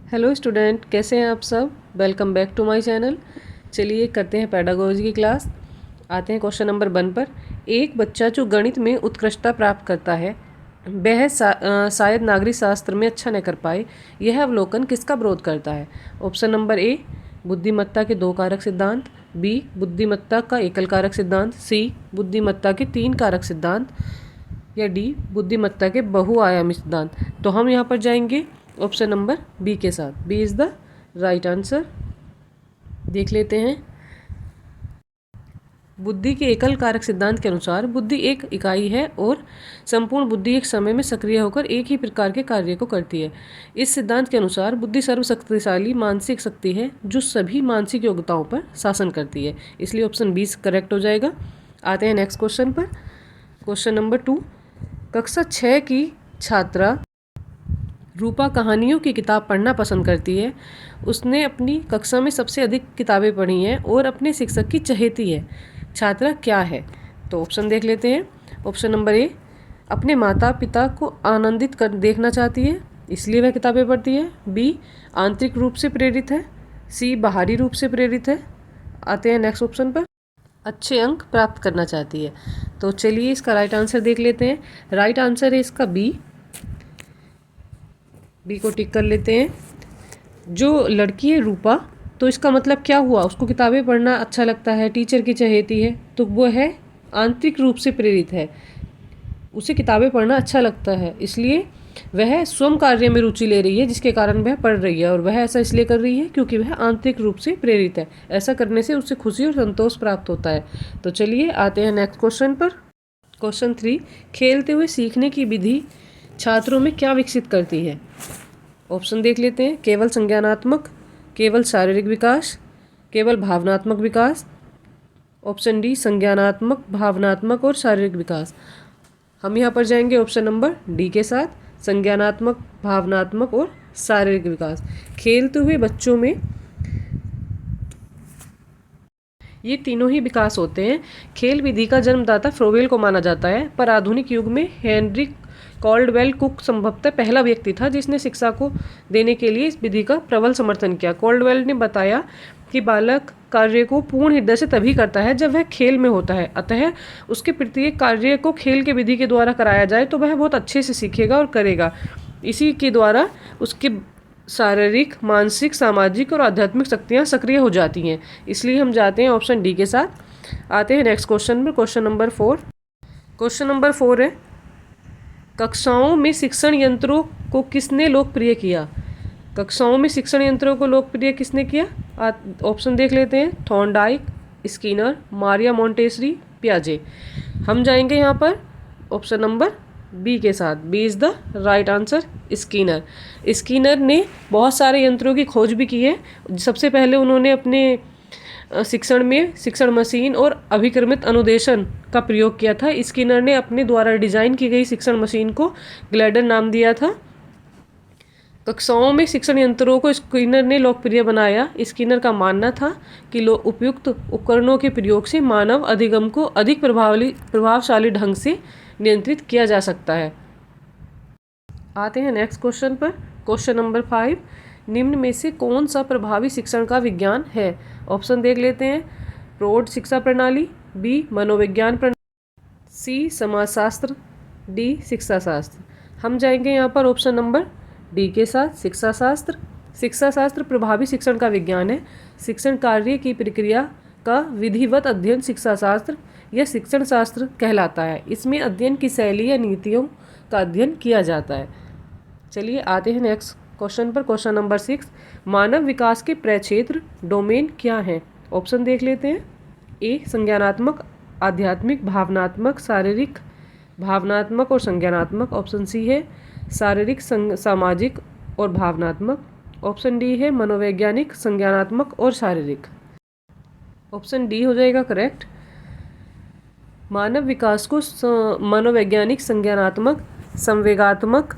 Hello student, कैसे हैं आप सब। Welcome back to my channel. चलिए करते हैं पेडागोजी की क्लास। आते हैं क्वेश्चन नंबर 1 पर। एक बच्चा जो गणित में उत्कृष्टता प्राप्त करता है वह शायद नागरिक शास्त्र में अच्छा न कर पाए। यह अवलोकन किसका विरोध करता है। ऑप्शन नंबर ए, बुद्धिमत्ता के 2 कारक सिद्धांत। बी, बुद्धिमत्ता का एकल कारक सिद्धांत। सी, बुद्धिमत्ता के 3 कारक सिद्धांत। या डी, बुद्धिमत्ता के बहुआयामी सिद्धांत। तो हम यहाँ पर जाएंगे ऑप्शन नंबर बी के साथ। B is the right answer. देख लेते हैं। बुद्धि के एकल कारक सिद्धांत के अनुसार बुद्धि एक इकाई है और संपूर्ण बुद्धि एक समय में सक्रिय होकर एक ही प्रकार के कार्य को करती है। इस सिद्धांत के अनुसार बुद्धि सर्वशक्तिशाली मानसिक शक्ति है जो सभी मानसिक योग्यताओं पर शासन करती है। इसलिए ऑप्शन 20 करेक्ट हो जाएगा। आते हैं नेक्स्ट क्वेश्चन पर। Question number 2। कक्षा 6 की छात्रा रूपा कहानियों की किताब पढ़ना पसंद करती है। उसने अपनी कक्षा में सबसे अधिक किताबें पढ़ी हैं और अपने शिक्षक की चहेती है। छात्रा क्या है। तो ऑप्शन देख लेते हैं। ऑप्शन नंबर ए, अपने माता पिता को आनंदित कर देखना चाहती है इसलिए वह किताबें पढ़ती है। बी, आंतरिक रूप से प्रेरित है। सी, बाहरी रूप से प्रेरित है। आते हैं नेक्स्ट ऑप्शन पर। अच्छे अंक प्राप्त करना चाहती है। तो चलिए इसका राइट आंसर देख लेते हैं। राइट आंसर है इसका बी को टिक कर लेते हैं। जो लड़की है रूपा, तो इसका मतलब क्या हुआ, उसको किताबें पढ़ना अच्छा लगता है, टीचर की चहेती है, तो वो है आंतरिक रूप से प्रेरित है। उसे किताबें पढ़ना अच्छा लगता है इसलिए वह स्वयं कार्य में रुचि ले रही है जिसके कारण वह पढ़ रही है। और वह ऐसा इसलिए कर रही है क्योंकि वह आंतरिक रूप से प्रेरित है। ऐसा करने से उसे खुशी और संतोष प्राप्त होता है। तो चलिए आते हैं नेक्स्ट क्वेश्चन पर। क्वेश्चन 3। खेलते हुए सीखने की विधि छात्रों में क्या विकसित करती है। ऑप्शन देख लेते हैं। केवल संज्ञानात्मक, केवल शारीरिक विकास, केवल भावनात्मक विकास। ऑप्शन डी, संज्ञानात्मक, भावनात्मक और शारीरिक विकास। हम यहाँ पर जाएंगे ऑप्शन नंबर डी के साथ, संज्ञानात्मक, भावनात्मक और शारीरिक विकास। खेलते हुए बच्चों में ये तीनों ही विकास होते हैं। खेल विधि का जन्मदाता फ्रोवेल को माना जाता है, पर आधुनिक युग में हेनरी कॉल्डवेल कुक संभवतः पहला व्यक्ति था जिसने शिक्षा को देने के लिए इस विधि का प्रबल समर्थन किया। कॉल्डवेल ने बताया कि बालक कार्य को पूर्ण हृदय से तभी करता है जब वह खेल में होता है। अतः उसके प्रत्येक कार्य को खेल के विधि के द्वारा कराया जाए तो वह बहुत अच्छे से सीखेगा और करेगा। इसी के द्वारा उसके शारीरिक, मानसिक, सामाजिक और आध्यात्मिक शक्तियाँ सक्रिय हो जाती हैं। इसलिए हम जाते हैं ऑप्शन डी के साथ। आते हैं नेक्स्ट क्वेश्चन पर। Question number 4। क्वेश्चन नंबर 4 है, कक्षाओं में शिक्षण यंत्रों को किसने लोकप्रिय किया। कक्षाओं में शिक्षण यंत्रों को लोकप्रिय किसने किया। ऑप्शन देख लेते हैं। थॉर्नडाइक, स्किनर, मारिया मोंटेसरी, पियाजे। हम जाएंगे यहाँ पर ऑप्शन नंबर बी के साथ। B is the right answer, Skinner. Skinner ने बहुत सारे यंत्रों की खोज भी की है। सबसे पहले उन्होंने अपने शिक्षण में शिक्षण मशीन और अभिक्रमित अनुदेशन का प्रयोग किया था। स्किनर ने अपने द्वारा डिजाइन की गई शिक्षण मशीन को ग्लैडर नाम दिया था। कक्षाओं में शिक्षण यंत्रों को स्किनर ने लोकप्रिय बनाया। स्किनर का मानना था कि उपयुक्त उपकरणों के प्रयोग से मानव अधिगम को अधिक प्रभावशाली ढंग से नियंत्रित किया जा सकता है। आते हैं नेक्स्ट क्वेश्चन पर। Question number 5। निम्न में से कौन सा प्रभावी शिक्षण का विज्ञान है। ऑप्शन देख लेते हैं। प्रौढ़ शिक्षा प्रणाली, बी, मनोविज्ञान प्रणाली, सी, समाजशास्त्र, डी, शिक्षा शास्त्र। हम जाएंगे यहाँ पर ऑप्शन नंबर डी के साथ, शिक्षा शास्त्र। शिक्षा शास्त्र प्रभावी शिक्षण का विज्ञान है। शिक्षण कार्य की प्रक्रिया का विधिवत अध्ययन शिक्षा शास्त्र या शिक्षण शास्त्र कहलाता है। इसमें अध्ययन की शैली या नीतियों का अध्ययन किया जाता है। चलिए आते हैं नेक्स्ट क्वेश्चन पर। Question number 6। मानव विकास के प्रक्षेत्र डोमेन क्या हैं। ऑप्शन देख लेते हैं। ए, संज्ञानात्मक, आध्यात्मिक, भावनात्मक, शारीरिक, भावनात्मक और संज्ञानात्मक। ऑप्शन सी है शारीरिक, सामाजिक और भावनात्मक। ऑप्शन डी है मनोवैज्ञानिक, संज्ञानात्मक और शारीरिक। ऑप्शन डी हो जाएगा करेक्ट। मानव विकास को मनोवैज्ञानिक, संज्ञानात्मक, संवेगात्मक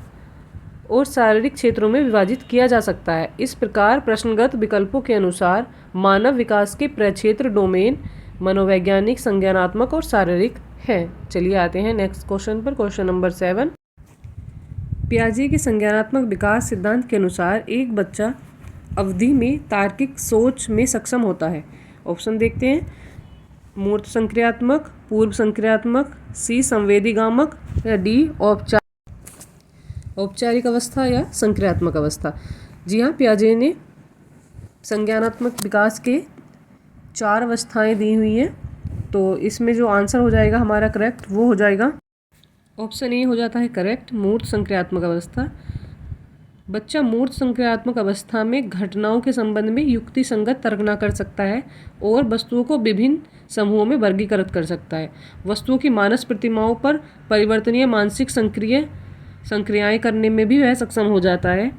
और शारीरिक क्षेत्रों में विभाजित किया जा सकता है। इस प्रकार प्रश्नगत विकल्पों के अनुसार मानव विकास के प्रक्षेत्र डोमेन मनोवैज्ञानिक, संज्ञानात्मक और शारीरिक है। चलिए आते हैं नेक्स्ट क्वेश्चन पर। Question number 7। पियाजे के संज्ञानात्मक विकास सिद्धांत के अनुसार एक बच्चा अवधि में तार्किक सोच में सक्षम होता है। ऑप्शन देखते हैं। मूर्त संक्रियात्मक, पूर्व संक्रियात्मक, सी संवेदीगामक या डी औपचारिक अवस्था या संक्रियात्मक अवस्था। जी हाँ, पियाजे ने संज्ञानात्मक विकास के 4 अवस्थाएं दी हुई हैं। तो इसमें जो आंसर हो जाएगा हमारा करेक्ट वो हो जाएगा ऑप्शन ए हो जाता है करेक्ट, मूर्त संक्रियात्मक अवस्था। बच्चा मूर्त संक्रियात्मक अवस्था में घटनाओं के संबंध में युक्ति संगत तर्क कर सकता है और वस्तुओं को विभिन्न समूहों में वर्गीकृत कर सकता है। वस्तुओं की मानस प्रतिमाओं पर परिवर्तनीय मानसिक संक्रियाएं करने में भी वह सक्षम हो जाता है।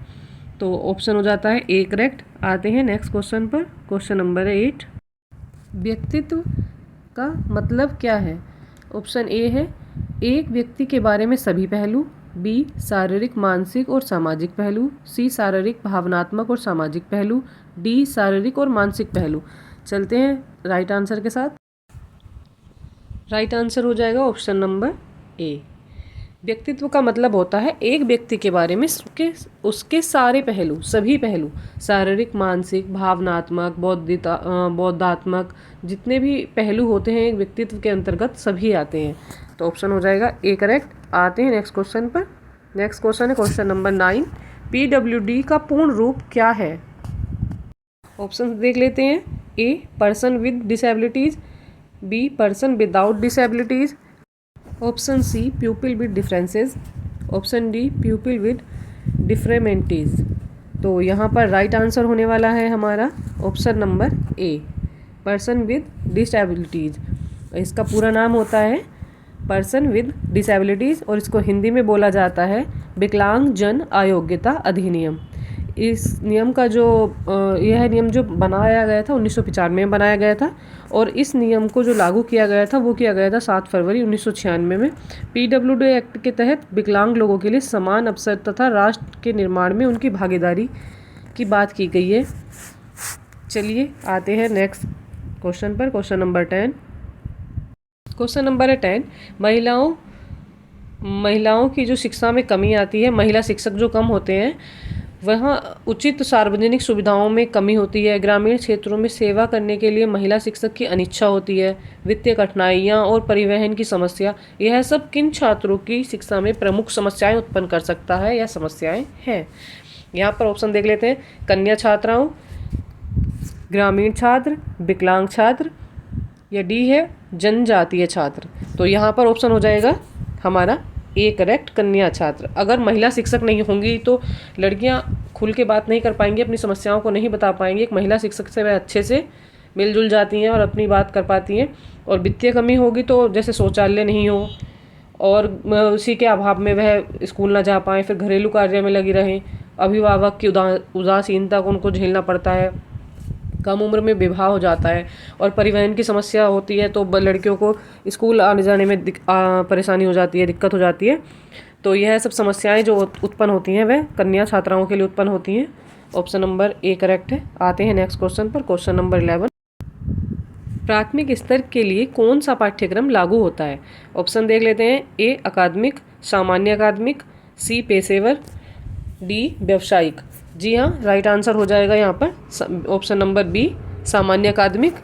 तो ऑप्शन हो जाता है ए करेक्ट। आते हैं नेक्स्ट क्वेश्चन पर। क्वेश्चन नंबर 8, व्यक्तित्व का मतलब क्या है? ऑप्शन ए है एक व्यक्ति के बारे में सभी पहलू, बी शारीरिक, मानसिक और सामाजिक पहलू, सी शारीरिक, भावनात्मक और सामाजिक पहलू, डी शारीरिक और मानसिक पहलू। चलते हैं राइट आंसर के साथ। राइट आंसर हो जाएगा ऑप्शन नंबर ए। व्यक्तित्व का मतलब होता है एक व्यक्ति के बारे में उसके सारे पहलू, सभी पहलू, शारीरिक, मानसिक, भावनात्मक, बौद्धात्मक, जितने भी पहलू होते हैं एक व्यक्तित्व के अंतर्गत सभी आते हैं। तो ऑप्शन हो जाएगा ए करेक्ट। आते हैं नेक्स्ट क्वेश्चन पर। नेक्स्ट क्वेश्चन है क्वेश्चन नंबर 9, PWD का पूर्ण रूप क्या है? ऑप्शन देख लेते हैं। A person with disabilities, B person without disabilities, option C pupil with differences, option D pupil with डिफरेमेंटीज। तो यहाँ पर राइट आंसर होने वाला है हमारा option number A, person with disabilities. इसका पूरा नाम होता है पर्सन विद डिसेबिलिटीज़ और इसको हिंदी में बोला जाता है विकलांग जन अयोग्यता अधिनियम। इस नियम का यह नियम जो बनाया गया था 1995 में बनाया गया था और इस नियम को जो लागू किया गया था वो किया गया था 7 फरवरी 1996 में। PWD एक्ट के तहत विकलांग लोगों के लिए समान अवसर तथा राष्ट्र के निर्माण में उनकी भागीदारी की बात की गई है। चलिए आते हैं नेक्स्ट क्वेश्चन पर। Question number 10। क्वेश्चन नंबर है 10, महिलाओं की जो शिक्षा में कमी आती है, महिला शिक्षक जो कम होते हैं वहाँ उचित सार्वजनिक सुविधाओं में कमी होती है, ग्रामीण क्षेत्रों में सेवा करने के लिए महिला शिक्षक की अनिच्छा होती है, वित्तीय कठिनाइयाँ और परिवहन की समस्या, यह सब किन छात्रों की शिक्षा में प्रमुख समस्याएं उत्पन्न कर सकता है या समस्याएं हैं? यहाँ पर ऑप्शन देख लेते हैं। कन्या छात्राओं, ग्रामीण छात्र, विकलांग छात्र या डी है जनजातीय छात्र। तो यहाँ पर ऑप्शन हो जाएगा हमारा ए करेक्ट, कन्या छात्र। अगर महिला शिक्षक नहीं होंगी तो लड़कियाँ खुल के बात नहीं कर पाएंगी, अपनी समस्याओं को नहीं बता पाएंगी। एक महिला शिक्षक से वह अच्छे से मिलजुल जाती हैं और अपनी बात कर पाती हैं। और वित्तीय कमी होगी तो जैसे शौचालय नहीं हो और उसी के अभाव में वह स्कूल ना जा पाएँ, फिर घरेलू कार्य में लगी रहें, अभिभावक की उदासीनता को उनको झेलना पड़ता है, कम उम्र में विवाह हो जाता है और परिवहन की समस्या होती है तो लड़कियों को स्कूल आने जाने में परेशानी हो जाती है, दिक्कत हो जाती है। तो यह सब समस्याएं जो उत्पन्न होती हैं वह कन्या छात्राओं के लिए उत्पन्न होती हैं। ऑप्शन नंबर ए करेक्ट है। आते हैं नेक्स्ट क्वेश्चन पर। क्वेश्चन नंबर 11, प्राथमिक स्तर के लिए कौन सा पाठ्यक्रम लागू होता है? ऑप्शन देख लेते हैं। ए अकादमिक, सामान्य अकादमिक, सी पेशेवर, डी व्यावसायिक। जी हाँ, राइट आंसर हो जाएगा यहाँ पर ऑप्शन नंबर बी, सामान्य अकादमिक।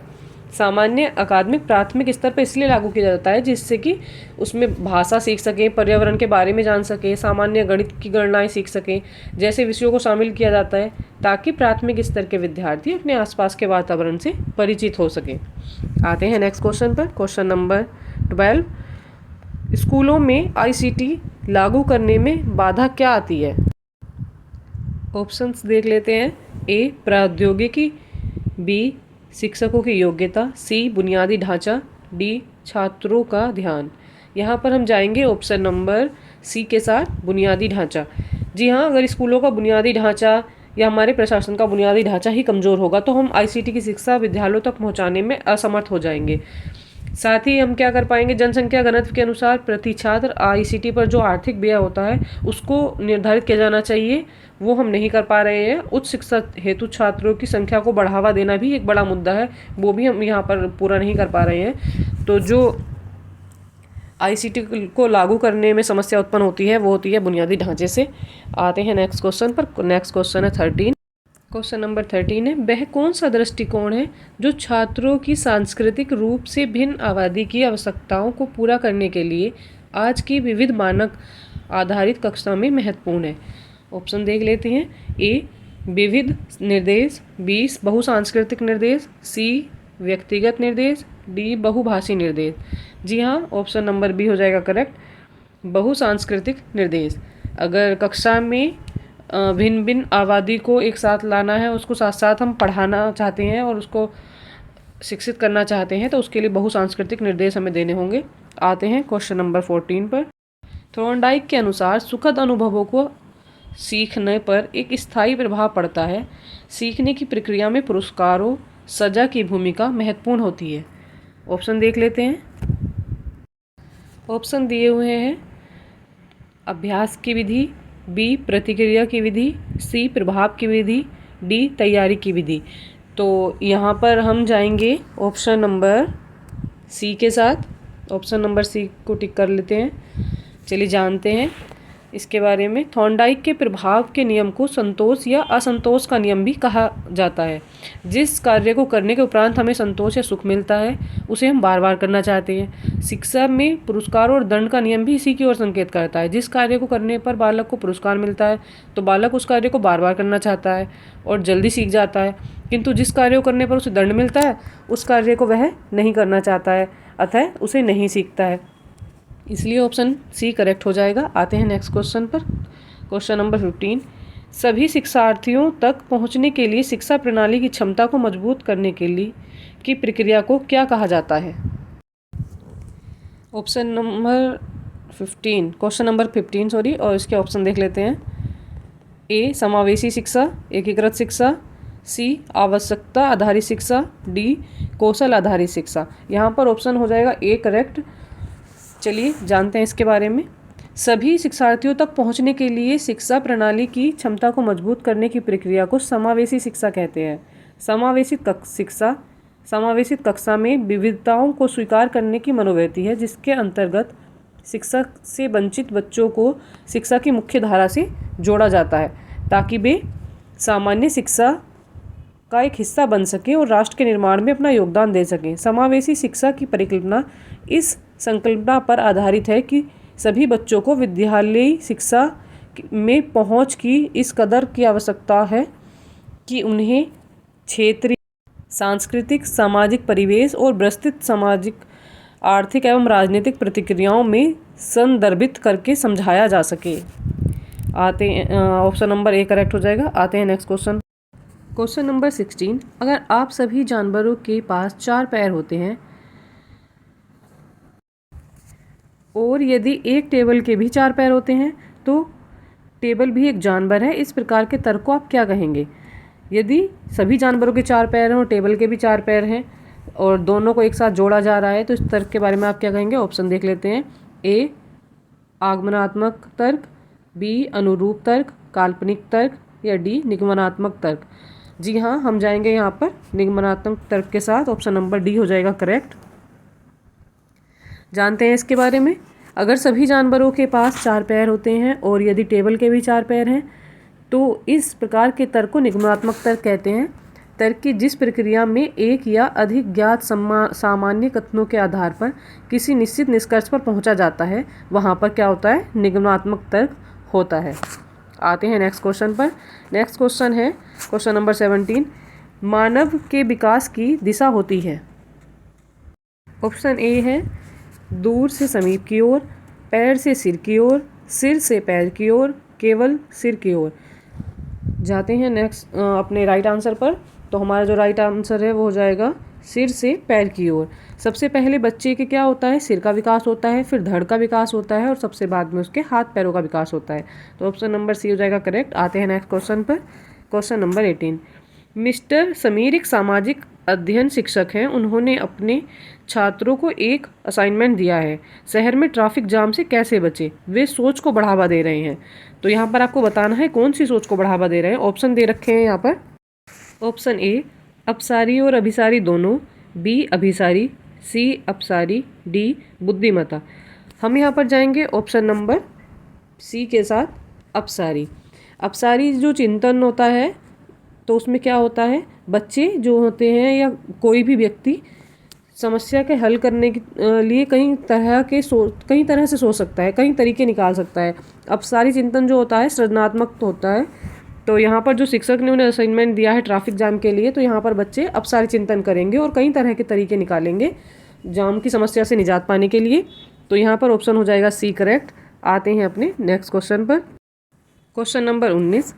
सामान्य अकादमिक प्राथमिक स्तर पर इसलिए लागू किया जाता है जिससे कि उसमें भाषा सीख सकें, पर्यावरण के बारे में जान सकें, सामान्य गणित की गणनाएं सीख सकें, जैसे विषयों को शामिल किया जाता है ताकि प्राथमिक स्तर के विद्यार्थी अपने आसपास के वातावरण से परिचित हो सकें। आते हैं नेक्स्ट क्वेश्चन पर। क्वेश्चन नंबर 12, स्कूलों में ICT लागू करने में बाधा क्या आती है? ऑप्शंस देख लेते हैं। ए प्रौद्योगिकी, बी शिक्षकों की योग्यता, सी बुनियादी ढांचा, डी छात्रों का ध्यान। यहाँ पर हम जाएंगे ऑप्शन नंबर सी के साथ, बुनियादी ढांचा। जी हाँ, अगर स्कूलों का बुनियादी ढांचा या हमारे प्रशासन का बुनियादी ढांचा ही कमज़ोर होगा तो हम ICT की शिक्षा विद्यालयों तक पहुँचाने में असमर्थ हो जाएंगे। साथ ही हम क्या कर पाएंगे, जनसंख्या घनत्व के अनुसार प्रति छात्र ICT पर जो आर्थिक व्यय होता है उसको निर्धारित किया जाना चाहिए, वो हम नहीं कर पा रहे हैं। उच्च शिक्षा हेतु छात्रों की संख्या को बढ़ावा देना भी एक बड़ा मुद्दा है, वो भी हम यहाँ पर पूरा नहीं कर पा रहे हैं। तो जो आईसीटी को लागू करने में समस्या उत्पन्न होती है वो होती है बुनियादी ढांचे से। आते हैं नेक्स्ट क्वेश्चन पर। नेक्स्ट क्वेश्चन है 13। क्वेश्चन नंबर 13 है, वह कौन सा दृष्टिकोण है जो छात्रों की सांस्कृतिक रूप से भिन्न आबादी की आवश्यकताओं को पूरा करने के लिए आज की विविध मानक आधारित कक्षा में महत्वपूर्ण है? ऑप्शन देख लेते हैं। ए विविध निर्देश, बी बहुसांस्कृतिक निर्देश, सी व्यक्तिगत निर्देश, डी बहुभाषी निर्देश। जी हाँ, ऑप्शन नंबर बी हो जाएगा करेक्ट, बहुसांस्कृतिक निर्देश। अगर कक्षा में भिन्न भिन्न आबादी को एक साथ लाना है, उसको साथ साथ हम पढ़ाना चाहते हैं और उसको शिक्षित करना चाहते हैं, तो उसके लिए बहुसांस्कृतिक निर्देश हमें देने होंगे। आते हैं क्वेश्चन नंबर 14 पर। थॉर्नडाइक के अनुसार सुखद अनुभवों को सीखने पर एक स्थायी प्रभाव पड़ता है। सीखने की प्रक्रिया में पुरस्कारों सजा की भूमिका महत्वपूर्ण होती है। ऑप्शन देख लेते हैं। ऑप्शन दिए हुए हैं अभ्यास की विधि, बी प्रतिक्रिया की विधि, सी प्रभाव की विधि, डी तैयारी की विधि। तो यहाँ पर हम जाएंगे ऑप्शन नंबर सी के साथ। ऑप्शन नंबर सी को टिक कर लेते हैं। चलिए जानते हैं इसके बारे में। थॉर्नडाइक के प्रभाव के नियम को संतोष या असंतोष का नियम भी कहा जाता है। जिस कार्य को करने के उपरांत हमें संतोष या सुख मिलता है उसे हम बार बार करना चाहते हैं। शिक्षा में पुरस्कार और दंड का नियम भी इसी की ओर संकेत करता है। जिस कार्य को करने पर बालक को पुरस्कार मिलता है तो बालक उस कार्य को बार बार करना चाहता है और जल्दी सीख जाता है, किंतु जिस कार्य को करने पर उसे दंड मिलता है उस कार्य को वह नहीं करना चाहता है, अतः उसे नहीं सीखता है। इसलिए ऑप्शन सी करेक्ट हो जाएगा। आते हैं नेक्स्ट क्वेश्चन पर। Question number 15। सभी शिक्षार्थियों तक पहुंचने के लिए शिक्षा प्रणाली की क्षमता को मजबूत करने के लिए की प्रक्रिया को क्या कहा जाता है? Option number 15, question number 15 sorry, और इसके ऑप्शन देख लेते हैं। ए समावेशी शिक्षा, एकीकृत शिक्षा, सी आवश्यकता आधारित शिक्षा, डी कौशल आधारित शिक्षा। यहाँ पर ऑप्शन हो जाएगा ए करेक्ट। चलिए जानते हैं इसके बारे में। सभी शिक्षार्थियों तक पहुंचने के लिए शिक्षा प्रणाली की क्षमता को मजबूत करने की प्रक्रिया को समावेशी शिक्षा कहते हैं। समावेशित कक्षा में विविधताओं को स्वीकार करने की मनोवृत्ति है, जिसके अंतर्गत शिक्षा से वंचित बच्चों को शिक्षा की मुख्य धारा से जोड़ा जाता है ताकि वे सामान्य शिक्षा का एक हिस्सा बन सकें और राष्ट्र के निर्माण में अपना योगदान दे सकें। समावेशी शिक्षा की परिकल्पना इस संकल्पना पर आधारित है कि सभी बच्चों को विद्यालयी शिक्षा में पहुंच की इस कदर की आवश्यकता है कि उन्हें क्षेत्रीय, सांस्कृतिक, सामाजिक परिवेश और विस्तृत सामाजिक, आर्थिक एवं राजनीतिक प्रतिक्रियाओं में संदर्भित करके समझाया जा सके। आते हैं ऑप्शन नंबर ए करेक्ट हो जाएगा। आते हैं नेक्स्ट क्वेश्चन। Question number 16। अगर आप सभी जानवरों के पास 4 पैर होते हैं और यदि एक टेबल के भी 4 पैर होते हैं तो टेबल भी एक जानवर है, इस प्रकार के तर्क को आप क्या कहेंगे? यदि सभी जानवरों के 4 पैर हैं और टेबल के भी 4 पैर हैं और दोनों को एक साथ जोड़ा जा रहा है तो इस तर्क के बारे में आप क्या कहेंगे? ऑप्शन देख लेते हैं। ए आगमनात्मक तर्क, बी अनुरूप तर्क, काल्पनिक तर्क, या डी निगमनात्मक तर्क। जी हाँ, हम जाएंगे यहाँ पर निगमनात्मक तर्क के साथ। ऑप्शन नंबर डी हो जाएगा करेक्ट। जानते हैं इसके बारे में। अगर सभी जानवरों के पास 4 पैर होते हैं और यदि टेबल के भी 4 पैर हैं तो इस प्रकार के तर्क को निगमनात्मक तर्क कहते हैं। तर्क की जिस प्रक्रिया में एक या अधिक ज्ञात सामान्य कथनों के आधार पर किसी निश्चित निष्कर्ष पर पहुंचा जाता है वहां पर क्या होता है? निगमनात्मक तर्क होता है। आते हैं नेक्स्ट क्वेश्चन पर। नेक्स्ट क्वेश्चन है क्वेश्चन नंबर 17। मानव के विकास की दिशा होती है। ऑप्शन ए है दूर से समीप की ओर, पैर से सिर की ओर, सिर से पैर की ओर, केवल सिर की ओर। जाते हैं नेक्स्ट अपने राइट आंसर पर। तो हमारा जो राइट आंसर है वो हो जाएगा सिर से पैर की ओर। सबसे पहले बच्चे के क्या होता है? सिर का विकास होता है, फिर धड़ का विकास होता है और सबसे बाद में उसके हाथ पैरों का विकास होता है। तो ऑप्शन नंबर सी हो जाएगा करेक्ट। आते हैं नेक्स्ट क्वेश्चन पर। Question number 18। मिस्टर समीर एक सामाजिक अध्ययन शिक्षक हैं। उन्होंने अपने छात्रों को एक असाइनमेंट दिया है, शहर में ट्रैफिक जाम से कैसे बचे। वे सोच को बढ़ावा दे रहे हैं। तो यहाँ पर आपको बताना है कौन सी सोच को बढ़ावा दे रहे हैं। ऑप्शन दे रखे हैं यहाँ पर। ऑप्शन ए अपसारी और अभिसारी दोनों, बी अभिसारी, सी अपसारी, डी बुद्धिमत्ता। हम यहाँ पर जाएंगे ऑप्शन नंबर सी के साथ, अपसारी। अपसारी जो चिंतन होता है तो उसमें क्या होता है, बच्चे जो होते हैं या कोई भी व्यक्ति समस्या के हल करने के लिए कई तरह से सोच सकता है, कई तरीके निकाल सकता है। अपसारी चिंतन जो होता है सृजनात्मक होता है। तो यहाँ पर जो शिक्षक ने उन्हें असाइनमेंट दिया है ट्रैफिक जाम के लिए, तो यहाँ पर बच्चे अपसारी चिंतन करेंगे और कई तरह के तरीके निकालेंगे जाम की समस्या से निजात पाने के लिए। तो यहाँ पर ऑप्शन हो जाएगा सी करेक्ट। आते हैं अपने नेक्स्ट क्वेश्चन पर। क्वेश्चन नंबर 19,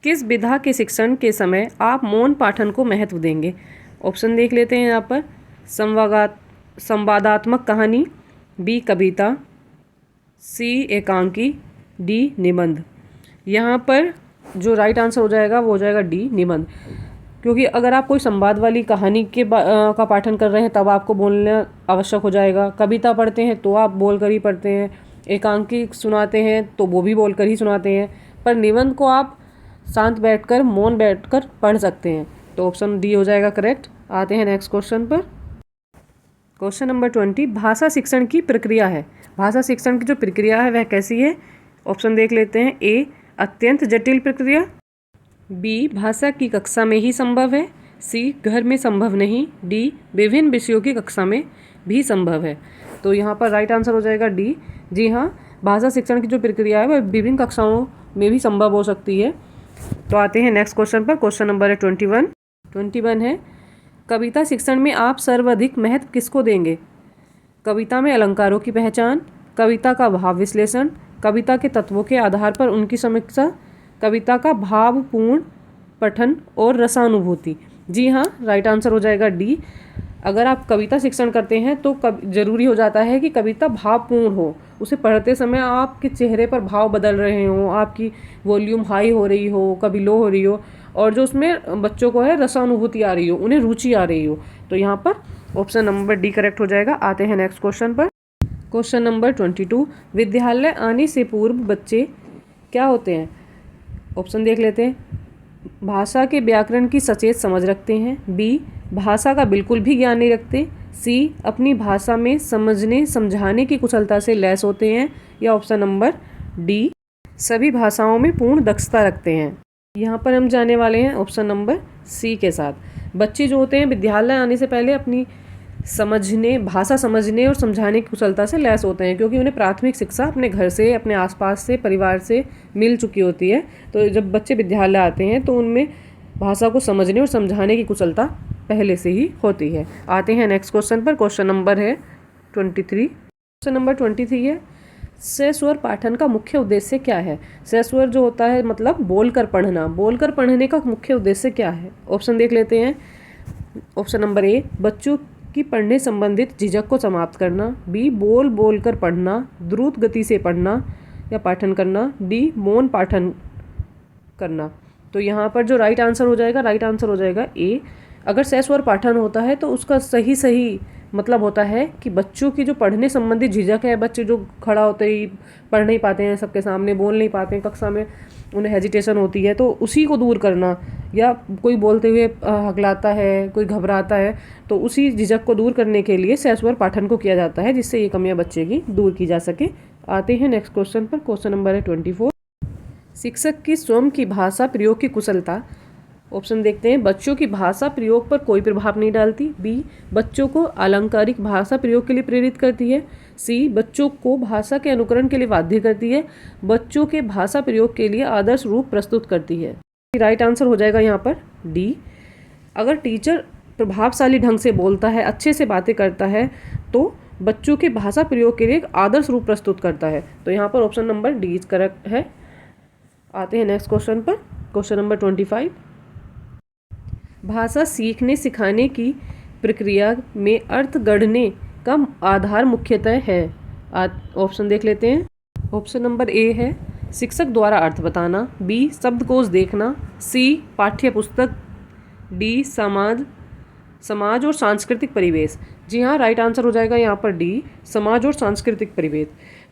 किस विधा के शिक्षण के समय आप मौन पाठन को महत्व देंगे? ऑप्शन देख लेते हैं यहाँ पर। संवादात्मक कहानी, बी कविता, सी एकांकी, डी निबंध। यहाँ पर जो राइट आंसर हो जाएगा वो हो जाएगा डी निबंध, क्योंकि अगर आप कोई संवाद वाली कहानी का पाठन कर रहे हैं तब आपको बोलना आवश्यक हो जाएगा। कविता पढ़ते हैं तो आप बोल कर ही पढ़ते हैं, एकांकी सुनाते हैं तो वो भी बोल कर ही सुनाते हैं, पर निबंध को आप शांत बैठकर मौन बैठकर पढ़ सकते हैं। तो ऑप्शन डी हो जाएगा करेक्ट। आते हैं नेक्स्ट क्वेश्चन पर। क्वेश्चन नंबर 20, भाषा शिक्षण की प्रक्रिया है। भाषा शिक्षण की जो प्रक्रिया है वह कैसी है? ऑप्शन देख लेते हैं। ए अत्यंत जटिल प्रक्रिया, बी भाषा की कक्षा में ही संभव है, सी घर में संभव नहीं, डी विभिन्न विषयों की कक्षा में भी संभव है। तो यहाँ पर राइट आंसर हो जाएगा डी। जी हाँ, भाषा शिक्षण की जो प्रक्रिया है वह विभिन्न कक्षाओं में भी संभव हो सकती है। तो आते हैं नेक्स्ट क्वेश्चन पर। क्वेश्चन नंबर है 21 है, कविता शिक्षण में आप सर्वाधिक महत्व किसको देंगे? कविता में अलंकारों की पहचान, कविता का भाव विश्लेषण, कविता के तत्वों के आधार पर उनकी समीक्षा, कविता का भावपूर्ण पठन और रसानुभूति। जी हाँ, राइट आंसर हो जाएगा डी। अगर आप कविता शिक्षण करते हैं तो जरूरी हो जाता है कि कविता भावपूर्ण हो, उसे पढ़ते समय आपके चेहरे पर भाव बदल रहे हों, आपकी वॉल्यूम हाई हो रही हो, कभी लो हो रही हो, और जो उसमें बच्चों को है रसानुभूति आ रही हो, उन्हें रुचि आ रही हो। तो यहाँ पर ऑप्शन नंबर डी करेक्ट हो जाएगा। आते हैं नेक्स्ट क्वेश्चन पर। क्वेश्चन नंबर 22, विद्यालय आने से पूर्व बच्चे क्या होते हैं? ऑप्शन देख लेते हैं। भाषा के व्याकरण की सचेत समझ रखते हैं, बी भाषा का बिल्कुल भी ज्ञान नहीं रखते, सी अपनी भाषा में समझने समझाने की कुशलता से लैस होते हैं, या ऑप्शन नंबर डी सभी भाषाओं में पूर्ण दक्षता रखते हैं। यहाँ पर हम जाने वाले हैं ऑप्शन नंबर सी के साथ। बच्चे जो होते हैं विद्यालय आने से पहले अपनी भाषा समझने और समझाने की कुशलता से लैस होते हैं, क्योंकि उन्हें प्राथमिक शिक्षा अपने घर से, अपने आसपास से, परिवार से मिल चुकी होती है। तो जब बच्चे विद्यालय आते हैं तो उनमें भाषा को समझने और समझाने की कुशलता पहले से ही होती है। आते हैं नेक्स्ट क्वेश्चन पर। क्वेश्चन नंबर है 23। क्वेश्चन नंबर 23 है, सहस्वर पाठन का मुख्य उद्देश्य क्या है? सहस्वर जो होता है मतलब बोलकर पढ़ना, बोलकर पढ़ने का मुख्य उद्देश्य क्या है? ऑप्शन देख लेते हैं। ऑप्शन नंबर ए बच्चों की पढ़ने संबंधित झिझक को समाप्त करना, बी बोल कर पढ़ना, द्रुत गति से पढ़ना या पाठन करना, डी मौन पाठन करना। तो यहाँ पर जो राइट आंसर हो जाएगा ए। अगर सहस्वर पाठन होता है तो उसका सही मतलब होता है कि बच्चों की जो पढ़ने संबंधी झिझक है, बच्चे जो खड़ा होते ही पढ़ नहीं पाते हैं, सबके सामने बोल नहीं पाते हैं, कक्षा में उन्हें हेजिटेशन होती है, तो उसी को दूर करना, या कोई बोलते हुए हकलाता है, कोई घबराता है, तो उसी झिझक को दूर करने के लिए सहस्वर पाठन को किया जाता है, जिससे ये कमियां बच्चे की दूर की जा सके। आते हैं नेक्स्ट क्वेश्चन पर। क्वेश्चन नंबर है 24। शिक्षक की स्वयं की भाषा प्रयोग की कुशलता। ऑप्शन देखते हैं। बच्चों की भाषा प्रयोग पर कोई प्रभाव नहीं डालती, बी बच्चों को अलंकारिक भाषा प्रयोग के लिए प्रेरित करती है, सी बच्चों को भाषा के अनुकरण के लिए बाध्य करती है, बच्चों के भाषा प्रयोग के लिए आदर्श रूप प्रस्तुत करती है। राइट आंसर हो जाएगा यहाँ पर डी। अगर टीचर प्रभावशाली ढंग से बोलता है, अच्छे से बातें करता है, तो बच्चों के भाषा प्रयोग के लिए एक आदर्श रूप प्रस्तुत करता है। तो यहाँ पर ऑप्शन नंबर डी करेक्ट है। आते हैं नेक्स्ट क्वेश्चन पर। Question number 25। भाषा सीखने सिखाने की प्रक्रिया में अर्थ गढ़ने का आधार मुख्यतः है। ऑप्शन देख लेते हैं। ऑप्शन नंबर ए है शिक्षक द्वारा अर्थ बताना, बी शब्दकोश देखना, सी पाठ्य पुस्तक, डी समाज और सांस्कृतिक परिवेश। जी हाँ, राइट आंसर हो जाएगा यहाँ पर डी समाज और सांस्कृतिक परिवेश।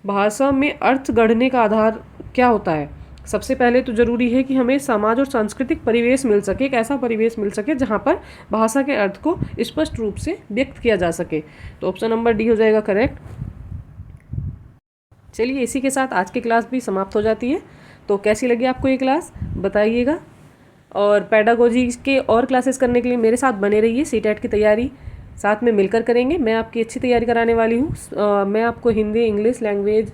भाषा में अर्थ गढ़ने का आधार क्या होता है? सबसे पहले तो जरूरी है कि हमें समाज और सांस्कृतिक परिवेश मिल सके, एक ऐसा परिवेश मिल सके जहाँ पर भाषा के अर्थ को स्पष्ट रूप से व्यक्त किया जा सके। तो ऑप्शन नंबर डी हो जाएगा करेक्ट। चलिए इसी के साथ आज की क्लास भी समाप्त हो जाती है। तो कैसी लगी आपको ये क्लास बताइएगा, और पेडागोजी के और क्लासेस करने के लिए मेरे साथ बने रहिए। सीटेट की तैयारी साथ में मिलकर करेंगे। मैं आपकी अच्छी तैयारी कराने वाली हूँ। मैं आपको हिंदी, इंग्लिश लैंग्वेज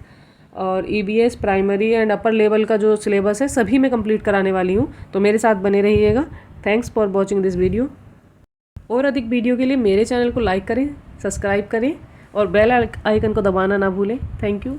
और EBS primary and upper level का जो सिलेबस है सभी में कंप्लीट कराने वाली हूँ। तो मेरे साथ बने रहिएगा। Thanks for watching this video. और अधिक वीडियो के लिए मेरे चैनल को लाइक करें, सब्सक्राइब करें और बेल आइकन को दबाना ना भूलें। Thank you.